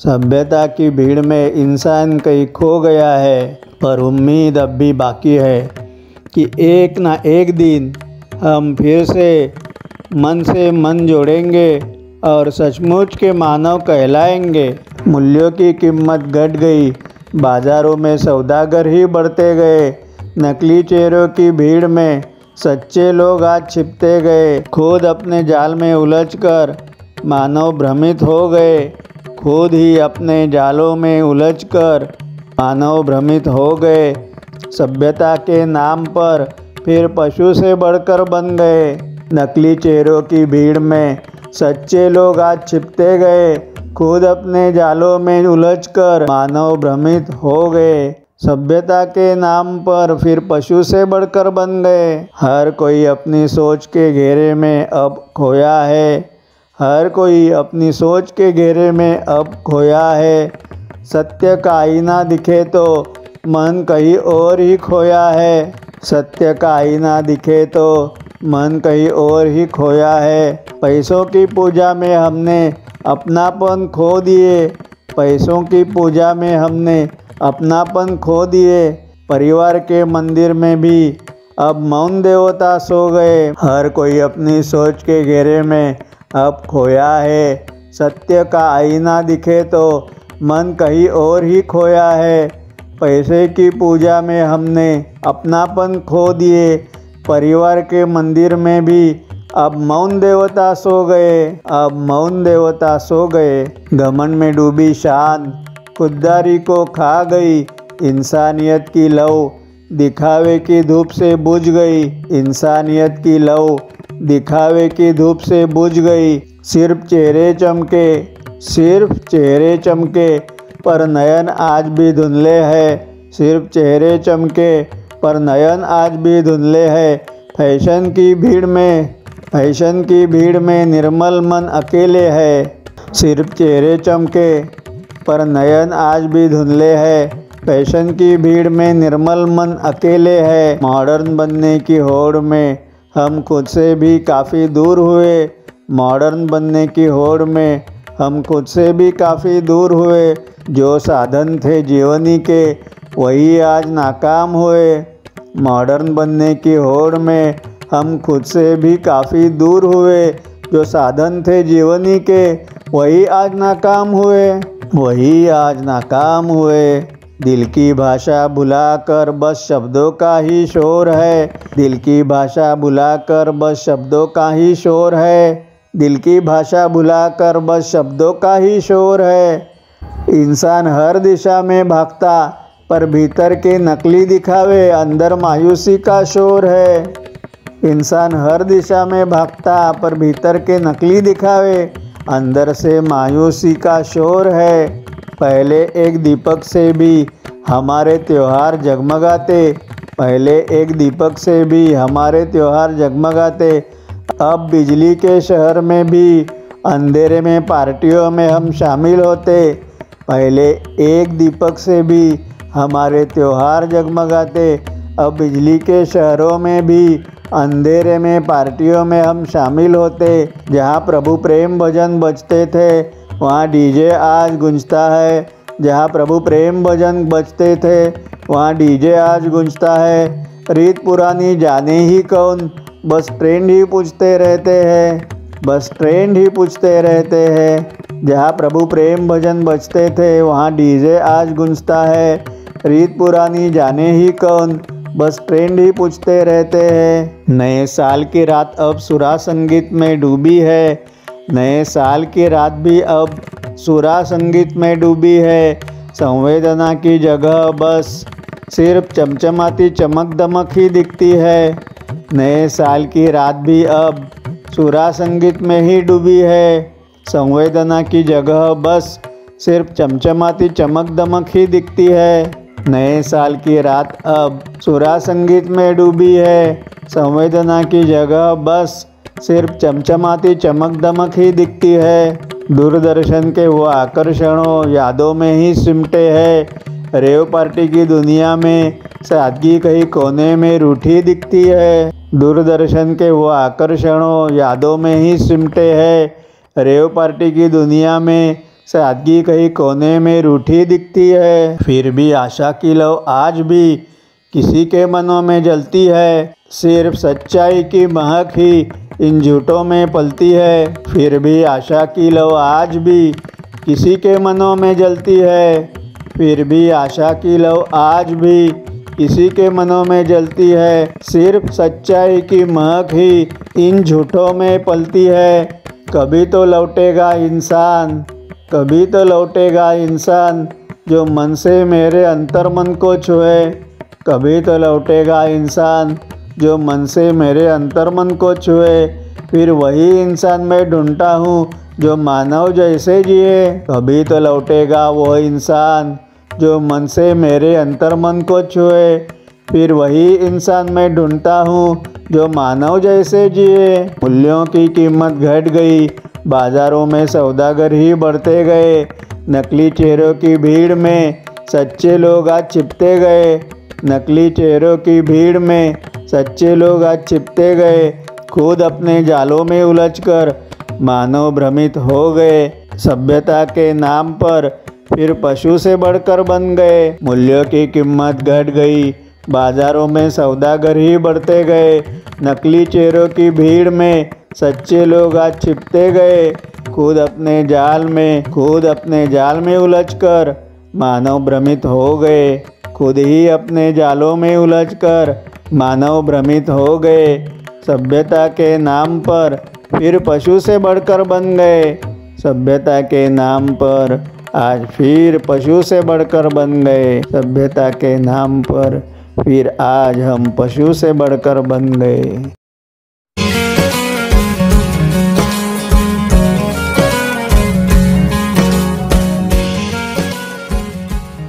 सभ्यता की भीड़ में इंसान कहीं खो गया है, पर उम्मीद अब भी बाकी है कि एक ना एक दिन हम फिर से मन जोड़ेंगे और सचमुच के मानव कहलाएंगे। मूल्यों की कीमत घट गई, बाज़ारों में सौदागर ही बढ़ते गए। नकली चेहरों की भीड़ में सच्चे लोग आज छिपते गए। खुद अपने जाल में उलझकर मानव भ्रमित हो गए। खुद ही अपने जालों में उलझकर मानव भ्रमित हो गए। सभ्यता के नाम पर फिर पशु से बढ़कर बन गए। नकली चेहरों की भीड़ में सच्चे लोग आज छिपते गए। खुद अपने जालों में उलझकर मानव भ्रमित हो गए। सभ्यता के नाम पर फिर पशु से बढ़कर बन गए। हर कोई अपनी सोच के घेरे में अब खोया है। हर कोई अपनी सोच के घेरे में अब खोया है। सत्य का आईना दिखे तो मन कहीं और ही खोया है। सत्य का आईना दिखे तो मन कहीं और ही खोया है। पैसों की पूजा में हमने अपनापन खो दिए। पैसों की पूजा में हमने अपनापन खो दिए। परिवार के मंदिर में भी अब मौन देवता सो गए। हर कोई अपनी सोच के घेरे में अब खोया है। सत्य का आईना दिखे तो मन कहीं और ही खोया है। पैसे की पूजा में हमने अपनापन खो दिए। परिवार के मंदिर में भी अब मौन देवता सो गए। अब मौन देवता सो गए। घमंड में डूबी शान खुददारी को खा गई। इंसानियत की लौ दिखावे की धूप से बुझ गई। इंसानियत की लौ दिखावे की धूप से बुझ गई। सिर्फ चेहरे चमके, सिर्फ चेहरे चमके, पर नयन आज भी धुंधले है। सिर्फ चेहरे चमके, पर नयन आज भी धुंधले है। फैशन की भीड़ में निर्मल मन अकेले है। सिर्फ चेहरे चमके, पर नयन आज भी धुंधले है। फैशन की भीड़ में निर्मल मन अकेले है। मॉडर्न बनने की होड़ में हम खुद से भी काफ़ी दूर हुए। मॉडर्न बनने की होड़ में हम खुद से भी काफ़ी दूर हुए। जो साधन थे जीवनी के वही आज नाकाम हुए। मॉडर्न बनने की होड़ में हम खुद से भी काफ़ी दूर हुए। जो साधन थे जीवनी के वही आज नाकाम हुए। वही आज नाकाम हुए। दिल की भाषा भुलाकर बस शब्दों का ही शोर है। दिल की भाषा भुलाकर बस शब्दों का ही शोर है। दिल की भाषा भुलाकर बस शब्दों का ही शोर है। इंसान हर दिशा में भागता, पर भीतर के नकली दिखावे अंदर मायूसी का शोर है। इंसान हर दिशा में भागता, पर भीतर के नकली दिखावे अंदर से मायूसी का शोर है। पहले एक दीपक से भी हमारे त्योहार जगमगाते। पहले एक दीपक से भी हमारे त्योहार जगमगाते। अब बिजली के शहर में भी अंधेरे में पार्टियों में हम शामिल होते। पहले एक दीपक से भी हमारे त्योहार जगमगाते। अब बिजली के शहरों में भी अंधेरे में पार्टियों में हम शामिल होते। जहाँ प्रभु प्रेम भजन बजते थे वहाँ डीजे आज गूंजता है। जहाँ प्रभु प्रेम भजन बजते थे वहाँ डीजे आज गूंजता है। रीत पुरानी जाने ही कौन, बस ट्रेंड ही पूछते रहते हैं। बस ट्रेंड ही पूछते रहते हैं। जहाँ प्रभु प्रेम भजन बजते थे वहाँ डीजे आज गूंजता है। रीत पुरानी जाने ही कौन, बस ट्रेंड ही पूछते रहते हैं। नए साल की रात अब सुरा संगीत में डूबी है। नए साल की रात भी अब सुरा संगीत में डूबी है। संवेदना की जगह बस सिर्फ चमचमाती चमक दमक ही दिखती है। नए साल की रात भी अब सुरा संगीत में ही डूबी है। संवेदना की जगह बस सिर्फ चमचमाती चमक दमक ही दिखती है। नए साल की रात अब सुरा संगीत में डूबी है। संवेदना की जगह बस सिर्फ चमचमाती चमक दमक ही दिखती है। दूरदर्शन के वो आकर्षणों यादों में ही सिमटे हैं। रेव पार्टी की दुनिया में सादगी कहीं कोने में रूठी दिखती है। दूरदर्शन के वो आकर्षणों यादों में ही सिमटे हैं। रेव पार्टी की दुनिया में सादगी कहीं कोने में रूठी दिखती है, फिर भी आशा की लौ आज भी किसी के मनों में जलती है। सिर्फ सच्चाई की महक ही इन झूठों में पलती है, फिर भी आशा की लौ आज भी किसी के मनों में जलती है, फिर भी आशा की लौ आज भी किसी के मनों में जलती है। सिर्फ सच्चाई की महक ही इन झूठों में पलती है। कभी तो लौटेगा इंसान, कभी तो लौटेगा इंसान जो मन से मेरे अंतर्मन को छुए। कभी तो लौटेगा इंसान जो मन से मेरे अंतर्मन को छुए। फिर वही इंसान मैं ढूंढता हूँ जो मानव जैसे जिए। कभी तो लौटेगा वो इंसान जो मन से मेरे अंतर्मन को छुए। फिर वही इंसान मैं ढूंढता हूँ जो मानव जैसे जिए। मूल्यों की कीमत घट गई, बाजारों में सौदागर ही बढ़ते गए। नकली चेहरों की भीड़ में सच्चे लोग आज छिपते गए। नकली चेहरों की भीड़ में सच्चे लोग आज छिपते गए। खुद अपने जालों में उलझकर मानव भ्रमित हो गए। सभ्यता के नाम पर फिर पशु से बढ़कर बन गए। मूल्यों की कीमत घट गई, बाजारों में सौदागर ही बढ़ते गए। नकली चेहरों की भीड़ में सच्चे लोग आज छिपते गए। खुद अपने जाल में उलझकर मानव भ्रमित हो गए। खुद ही अपने जालों में उलझकर मानव भ्रमित हो गए। सभ्यता के नाम पर फिर पशु से बढ़कर बन गए। सभ्यता के नाम पर आज फिर पशु से बढ़कर बन गए। सभ्यता के नाम पर फिर आज हम पशु से बढ़कर बन गए।